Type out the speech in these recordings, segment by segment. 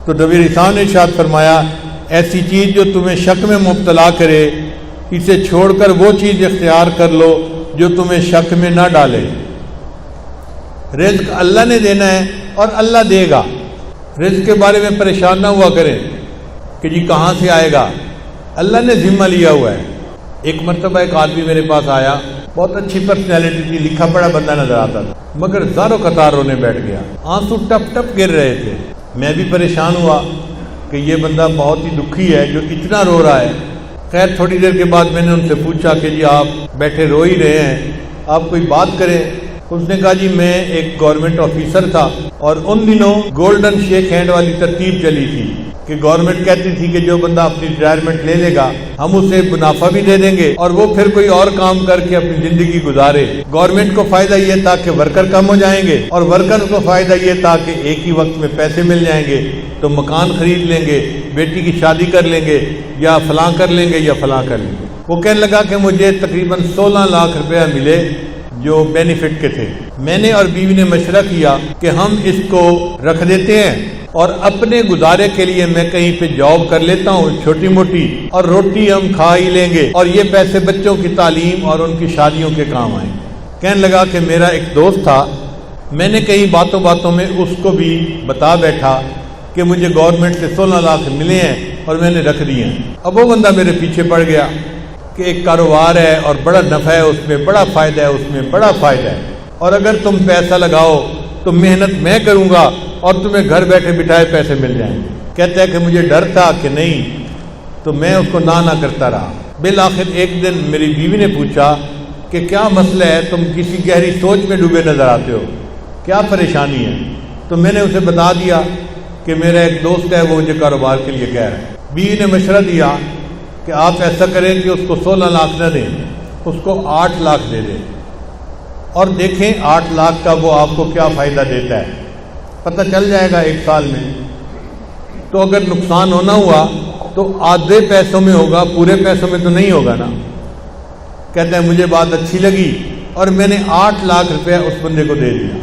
تو نبی رسول نے ارشاد فرمایا ایسی چیز جو تمہیں شک میں مبتلا کرے اسے چھوڑ کر وہ چیز اختیار کر لو جو تمہیں شک میں نہ ڈالے۔ رزق اللہ نے دینا ہے اور اللہ دے گا۔ رزق کے بارے میں پریشان نہ ہوا کریں کہ جی کہاں سے آئے گا، اللہ نے ذمہ لیا ہوا ہے۔ ایک مرتبہ ایک آدمی میرے پاس آیا، بہت اچھی پرسنالٹی تھی، لکھا پڑھا بندہ نظر آتا تھا، مگر زاروں قطار رونے بیٹھ گیا، آنسو ٹپ ٹپ گر رہے تھے۔ میں بھی پریشان ہوا کہ یہ بندہ بہت ہی دکھی ہے جو اتنا رو رہا ہے۔ خیر تھوڑی دیر کے بعد میں نے ان سے پوچھا کہ جی آپ بیٹھے رو ہی رہے ہیں، آپ کوئی بات کریں۔ اس نے کہا جی میں ایک گورنمنٹ آفیسر تھا اور ان دنوں گولڈن شیک ہینڈ والی ترتیب چلی تھی کہ گورنمنٹ کہتی تھی کہ جو بندہ اپنی ریٹائرمنٹ لے لے گا ہم اسے منافع بھی دے دیں گے اور وہ پھر کوئی اور کام کر کے اپنی زندگی گزارے۔ گورنمنٹ کو فائدہ یہ تھا کہ ورکر کم ہو جائیں گے اور ورکر کو فائدہ یہ تھا کہ ایک ہی وقت میں پیسے مل جائیں گے تو مکان خرید لیں گے، بیٹی کی شادی کر لیں گے، یا فلاں کر لیں گے یا فلاں کر لیں گے۔ وہ کہنے لگا کہ مجھے تقریباً 16 لاکھ روپیہ ملے جو بینیفٹ کے تھے۔ میں نے اور بیوی نے مشورہ کیا کہ ہم اس کو رکھ دیتے ہیں اور اپنے گزارے کے لیے میں کہیں پہ جاب کر لیتا ہوں چھوٹی موٹی، اور روٹی ہم کھا ہی لیں گے اور یہ پیسے بچوں کی تعلیم اور ان کی شادیوں کے کام آئیں۔ کہنے لگا کہ میرا ایک دوست تھا، میں نے کئی باتوں باتوں میں اس کو بھی بتا بیٹھا کہ مجھے گورنمنٹ سے 16 لاکھ ملے ہیں اور میں نے رکھ دیے ہیں۔ اب وہ بندہ میرے پیچھے پڑ گیا کہ ایک کاروبار ہے اور بڑا نفع ہے اس میں، بڑا فائدہ ہے اس میں، بڑا فائدہ ہے، اور اگر تم پیسہ لگاؤ تو محنت میں کروں گا اور تمہیں گھر بیٹھے بٹھائے پیسے مل جائیں گے۔ کہتا ہے کہ مجھے ڈر تھا کہ نہیں، تو میں اس کو نہ کرتا رہا۔ بالآخر ایک دن میری بیوی نے پوچھا کہ کیا مسئلہ ہے، تم کسی گہری سوچ میں ڈوبے نظر آتے ہو، کیا پریشانی ہے؟ تو میں نے اسے بتا دیا کہ میرا ایک دوست ہے وہ مجھے کاروبار کے لیے کہہ رہا ہے۔ بیوی نے مشورہ دیا کہ آپ ایسا کریں کہ اس کو 16 لاکھ نہ دیں، اس کو 8 لاکھ دے دیں اور دیکھیں 8 لاکھ کا وہ آپ کو کیا فائدہ دیتا ہے، پتہ چل جائے گا ایک سال میں۔ تو اگر نقصان ہونا ہوا تو آدھے پیسوں میں ہوگا، پورے پیسوں میں تو نہیں ہوگا نا۔ کہتا ہے مجھے بات اچھی لگی اور میں نے 8 لاکھ روپے اس بندے کو دے دیا۔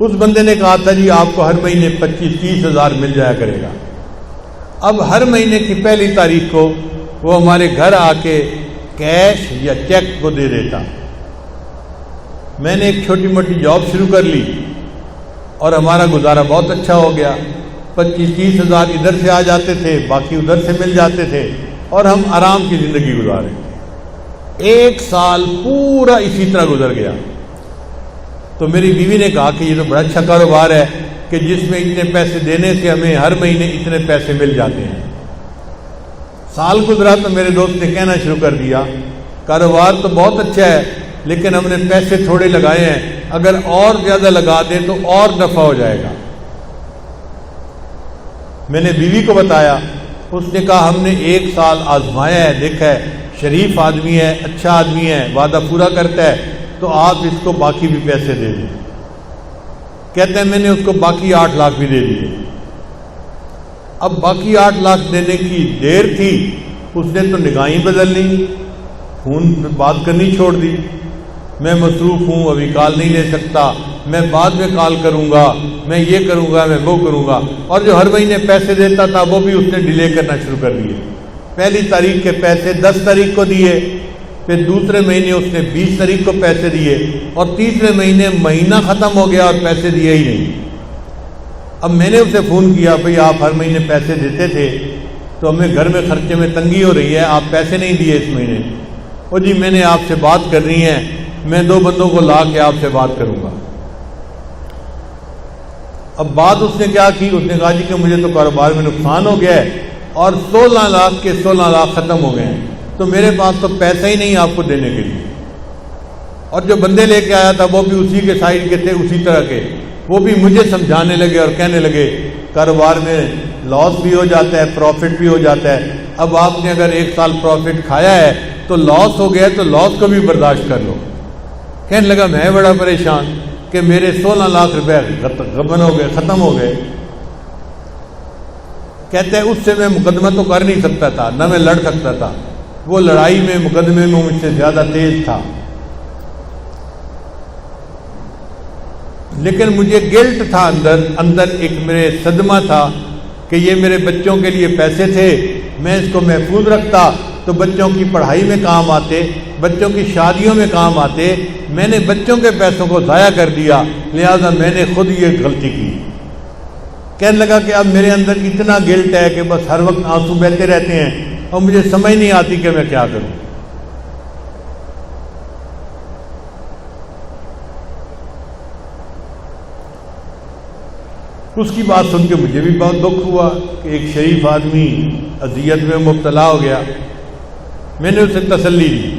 اس بندے نے کہا تھا جی آپ کو ہر مہینے 25-30 ہزار مل جایا کرے گا۔ اب ہر مہینے کی پہلی تاریخ کو وہ ہمارے گھر آ کے کیش یا چیک کو دے دیتا۔ میں نے ایک چھوٹی موٹی جاب شروع کر لی اور ہمارا گزارا بہت اچھا ہو گیا۔ 25-30 ہزار ادھر سے آ جاتے تھے، باقی ادھر سے مل جاتے تھے اور ہم آرام کی زندگی گزارے۔ ایک سال پورا اسی طرح گزر گیا۔ تو میری بیوی نے کہا کہ یہ تو بڑا اچھا کاروبار ہے کہ جس میں اتنے پیسے دینے سے ہمیں ہر مہینے اتنے پیسے مل جاتے ہیں۔ سال گزرا تو میرے دوست نے کہنا شروع کر دیا کاروبار تو بہت اچھا ہے لیکن ہم نے پیسے تھوڑے لگائے ہیں، اگر اور زیادہ لگا دیں تو اور نفع ہو جائے گا۔ میں نے بیوی کو بتایا، اس نے کہا ہم نے 1 سال آزمایا ہے، دیکھا ہے شریف آدمی ہے، اچھا آدمی ہے، وعدہ پورا کرتا ہے، تو آپ اس کو باقی بھی پیسے دے دیں۔ کہتے ہیں میں نے اس کو باقی 8 لاکھ بھی دے دیے۔ اب باقی 8 لاکھ دینے کی دیر تھی، اس نے تو نگاہیں بدل لی، فون میں بات کرنی چھوڑ دی، میں مصروف ہوں ابھی کال نہیں لے سکتا، میں بعد میں کال کروں گا، میں یہ کروں گا، میں وہ کروں گا، اور جو ہر مہینے پیسے دیتا تھا وہ بھی اس نے ڈیلے کرنا شروع کر دیے۔ پہلی تاریخ کے پیسے 10 تاریخ کو دیے، پھر دوسرے مہینے اس نے 20 تاریخ کو پیسے دیے، اور تیسرے مہینے مہینہ ختم ہو گیا اور پیسے دیے ہی نہیں۔ اب میں نے اسے فون کیا، بھئی آپ ہر مہینے پیسے دیتے تھے تو ہمیں گھر میں خرچے میں تنگی ہو رہی ہے، آپ پیسے نہیں دیے اس مہینے۔ اور جی میں نے آپ سے بات کرنی ہے، میں 2 بندوں کو لا کے آپ سے بات کروں گا۔ اب بات اس نے کیا کی، اس نے کہا جی کہ مجھے تو کاروبار میں نقصان ہو گیا ہے اور 16 لاکھ کے 16 لاکھ ختم ہو گئے ہیں، تو میرے پاس تو پیسہ ہی نہیں آپ کو دینے کے لیے۔ اور جو بندے لے کے آیا تھا وہ بھی اسی کے سائڈ کے تھے، اسی طرح کے، وہ بھی مجھے سمجھانے لگے اور کہنے لگے کاروبار میں لاس بھی ہو جاتا ہے، پروفٹ بھی ہو جاتا ہے، اب آپ نے اگر 1 سال پروفٹ کھایا ہے تو لاس ہو گیا تو لاس کو بھی برداشت کر لو۔ کہنے لگا میں بڑا پریشان کہ میرے 16 لاکھ روپے غبن ہو گئے، ختم ہو گئے۔ کہتے ہیں اس سے میں مقدمہ تو کر نہیں سکتا تھا، نہ میں لڑ سکتا تھا، وہ لڑائی میں مقدمے میں مجھ سے زیادہ تیز تھا۔ لیکن مجھے گلٹ تھا اندر ایک میرے صدمہ تھا کہ یہ میرے بچوں کے لیے پیسے تھے، میں اس کو محفوظ رکھتا تو بچوں کی پڑھائی میں کام آتے، بچوں کی شادیوں میں کام آتے، میں نے بچوں کے پیسوں کو ضائع کر دیا، لہذا میں نے خود یہ غلطی کی۔ کہنے لگا کہ اب میرے اندر اتنا گلٹ ہے کہ بس ہر وقت آنسو بہتے رہتے ہیں اور مجھے سمجھ نہیں آتی کہ میں کیا کروں۔ اس کی بات سن کے مجھے بھی بہت دکھ ہوا کہ ایک شریف آدمی اذیت میں مبتلا ہو گیا۔ میں نے اسے تسلی دی،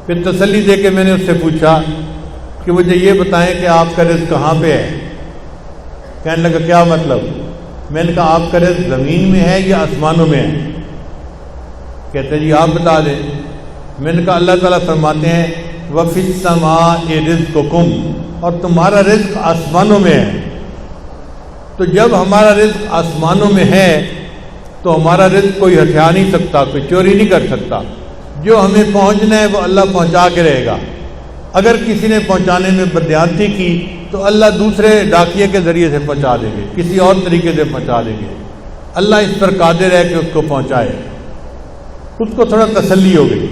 پھر تسلی دے کے میں نے اس سے پوچھا کہ مجھے یہ بتائیں کہ آپ کا رزق کہاں پہ ہے؟ کہنے لگا کیا مطلب؟ میں نے کہا آپ کا رزق زمین میں ہے یا آسمانوں میں ہے؟ کہتے جی آپ بتا دیں۔ میں نے کہا اللہ تعالیٰ فرماتے ہیں وَفِي السَّمَاءِ رِزْقُكُمْ، اور تمہارا رزق آسمانوں میں ہے۔ تو جب ہمارا رزق آسمانوں میں ہے تو ہمارا رزق کوئی ہتھیار نہیں سکتا، کوئی چوری نہیں کر سکتا۔ جو ہمیں پہنچنا ہے وہ اللہ پہنچا کے رہے گا۔ اگر کسی نے پہنچانے میں بددیانتی کی تو اللہ دوسرے ڈاکیے کے ذریعے سے پہنچا دیں گے، کسی اور طریقے سے پہنچا دیں گے۔ اللہ اس پر قادر ہے کہ اس کو پہنچائے۔ اس کو تھوڑا تسلی ہو گئی۔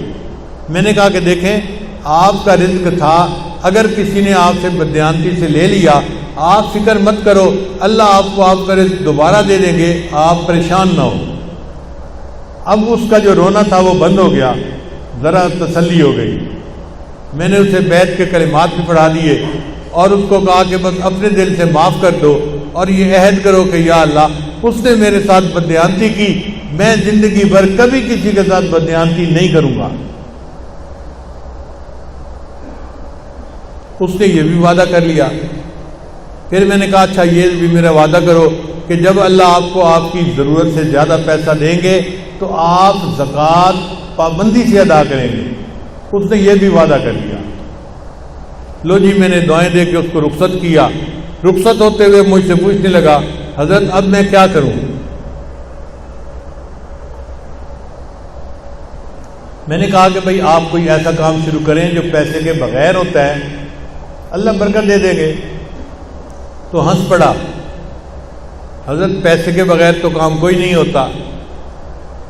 میں نے کہا کہ دیکھیں آپ کا رزق تھا، اگر کسی نے آپ سے بددیانتی سے لے لیا آپ فکر مت کرو، اللہ آپ کو آپ کا رزق دوبارہ دے دیں گے، آپ پریشان نہ ہو۔ اب اس کا جو رونا تھا وہ بند ہو گیا، ذرا تسلی ہو گئی۔ میں نے اسے بیعت کے کلمات بھی پڑھا دیے اور اس کو کہا کہ بس اپنے دل سے معاف کر دو اور یہ عہد کرو کہ یا اللہ اس نے میرے ساتھ بددیانتی کی، میں زندگی بھر کبھی کسی کے ساتھ بددیانتی نہیں کروں گا۔ اس نے یہ بھی وعدہ کر لیا۔ پھر میں نے کہا اچھا یہ بھی میرا وعدہ کرو کہ جب اللہ آپ کو آپ کی ضرورت سے زیادہ پیسہ دیں گے تو آپ زکوٰۃ پابندی سے ادا کریں گے۔ اس نے یہ بھی وعدہ کر لیا۔ لو جی میں نے دعائیں دے کے اس کو رخصت کیا۔ رخصت ہوتے ہوئے مجھ سے پوچھنے لگا حضرت اب میں کیا کروں؟ میں نے کہا کہ بھئی آپ کوئی ایسا کام شروع کریں جو پیسے کے بغیر ہوتا ہے، اللہ برکت دے دیں گے۔ تو ہنس پڑا، حضرت پیسے کے بغیر تو کام کوئی نہیں ہوتا۔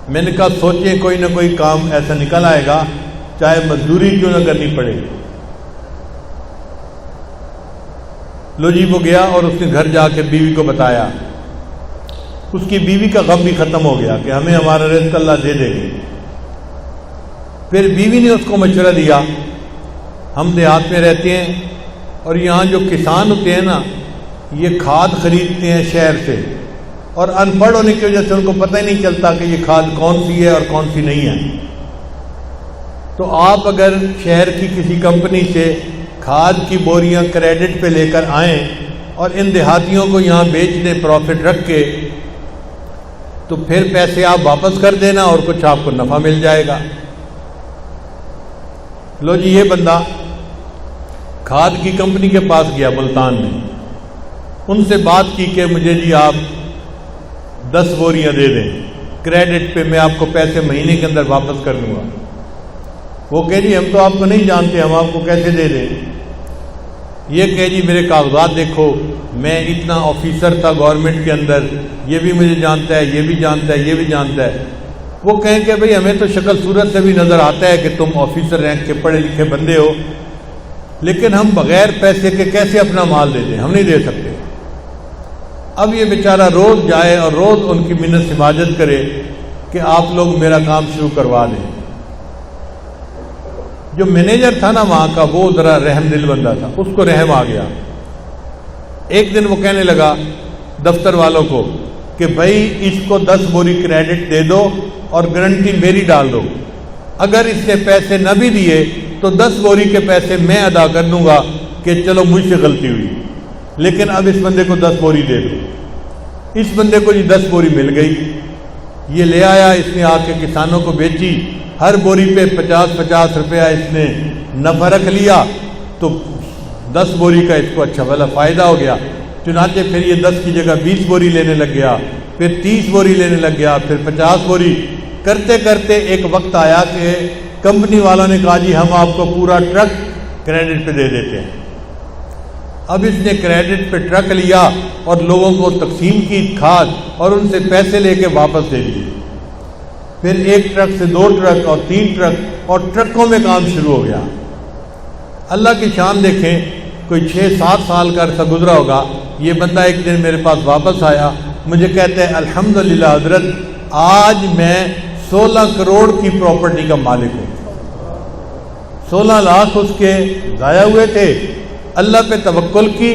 میں نے کہا سوچیں کوئی نہ کوئی کام ایسا نکل آئے گا، چاہے مزدوری کیوں نہ کرنی پڑے۔ لو جی وہ گیا اور اس نے گھر جا کے بیوی کو بتایا۔ اس کی بیوی کا غم بھی ختم ہو گیا کہ ہمیں ہمارا رزق اللہ دے دے گی۔ پھر بیوی نے اس کو مشورہ دیا، ہم دیہات میں رہتے ہیں اور یہاں جو کسان ہوتے ہیں نا یہ کھاد خریدتے ہیں شہر سے، اور ان پڑھ ہونے کی وجہ سے ان کو پتہ ہی نہیں چلتا کہ یہ کھاد کون سی ہے اور کون سی نہیں ہے۔ تو آپ اگر شہر کی کسی کمپنی سے کھاد کی بوریاں کریڈٹ پہ لے کر آئیں اور ان دیہاتیوں کو یہاں بیچ دیں پروفٹ رکھ کے، تو پھر پیسے آپ واپس کر دینا اور کچھ آپ کو نفع مل جائے گا۔ لو جی یہ بندہ کھاد کی کمپنی کے پاس گیا ملتان میں، ان سے بات کی کہ مجھے جی آپ 10 بوریاں دے دیں کریڈٹ پہ، میں آپ کو پیسے مہینے کے اندر واپس کر دوں گا۔ وہ کہے جی ہم تو آپ کو نہیں جانتے، ہم آپ کو کیسے دے دیں؟ یہ کہے جی میرے کاغذات دیکھو، میں اتنا آفیسر تھا گورنمنٹ کے اندر، یہ بھی مجھے جانتا ہے، یہ بھی جانتا ہے، یہ بھی جانتا ہے۔ وہ کہیں کہ بھئی ہمیں تو شکل صورت سے بھی نظر آتا ہے کہ تم آفیسر رینک کے پڑھے لکھے بندے ہو، لیکن ہم بغیر پیسے کے کیسے اپنا مال دے دیں؟ ہم نہیں دے سکتے۔ اب یہ بیچارہ روز جائے اور روز ان کی منت سماجت کرے کہ آپ لوگ میرا کام شروع کروا دیں۔ جو مینیجر تھا نا وہاں کا وہ ذرا رحم دل بندہ تھا، اس کو رحم آ گیا۔ ایک دن وہ کہنے لگا دفتر والوں کو کہ بھائی اس کو 10 بوری کریڈٹ دے دو اور گارنٹی میری ڈال دو، اگر اس نے پیسے نہ بھی دیے تو 10 بوری کے پیسے میں ادا کر دوں گا کہ چلو مجھ سے غلطی ہوئی، لیکن اب اس بندے کو 10 بوری دے دو۔ اس بندے کو 10 بوری مل گئی، یہ لے آیا، اس نے آ کے کسانوں کو بیچی، ہر بوری پہ 50-50 روپیہ اس نے نفع رکھ لیا، تو 10 بوری کا اس کو اچھا بھلا فائدہ ہو گیا۔ چنانچہ پھر یہ 10 کی جگہ 20 بوری لینے لگ گیا، پھر 30 بوری لینے لگ گیا، پھر 50 بوری، کرتے کرتے ایک وقت آیا کہ کمپنی والوں نے کہا جی ہم آپ کو پورا ٹرک کریڈٹ پہ دے دیتے ہیں۔ اب اس نے کریڈٹ پہ ٹرک لیا اور لوگوں کو تقسیم کی کھاد اور ان سے پیسے لے کے واپس دے دیے. پھر 1 ٹرک سے 2 ٹرک اور 3 ٹرک اور ٹرکوں میں کام شروع ہو گیا. اللہ کی شان دیکھیں, کوئی 6-7 سال کا عرصہ گزرا ہوگا. یہ بندہ ایک دن میرے پاس واپس آیا, مجھے کہتے ہیں الحمدللہ حضرت آج میں 16 کروڑ کی پراپرٹی کا مالک ہوں. 16 لاکھ اس کے ضائع ہوئے تھے, اللہ پہ توکل کی,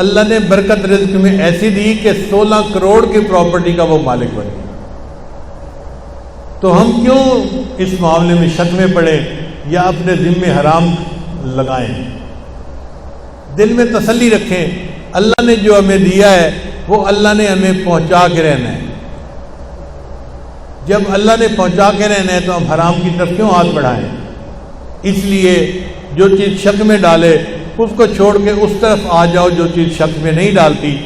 اللہ نے برکت رزق میں ایسی دی کہ 16 کروڑ کی پراپرٹی کا وہ مالک بن گیا. تو ہم کیوں اس معاملے میں شک میں پڑیں یا اپنے ذمے حرام لگائیں؟ دل میں تسلی رکھیں, اللہ نے جو ہمیں دیا ہے وہ اللہ نے ہمیں پہنچا کے رہنا ہے. جب اللہ نے پہنچا کے رہنا ہے تو ہم حرام کی طرف کیوں ہاتھ بڑھائیں؟ اس لیے جو چیز شک میں ڈالے اس کو چھوڑ کے اس طرف آ جاؤ جو چیز شک میں نہیں ڈالتی.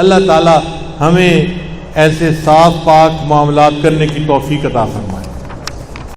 اللہ تعالی ہمیں ایسے صاف پاک معاملات کرنے کی توفیق عطا فرمائے.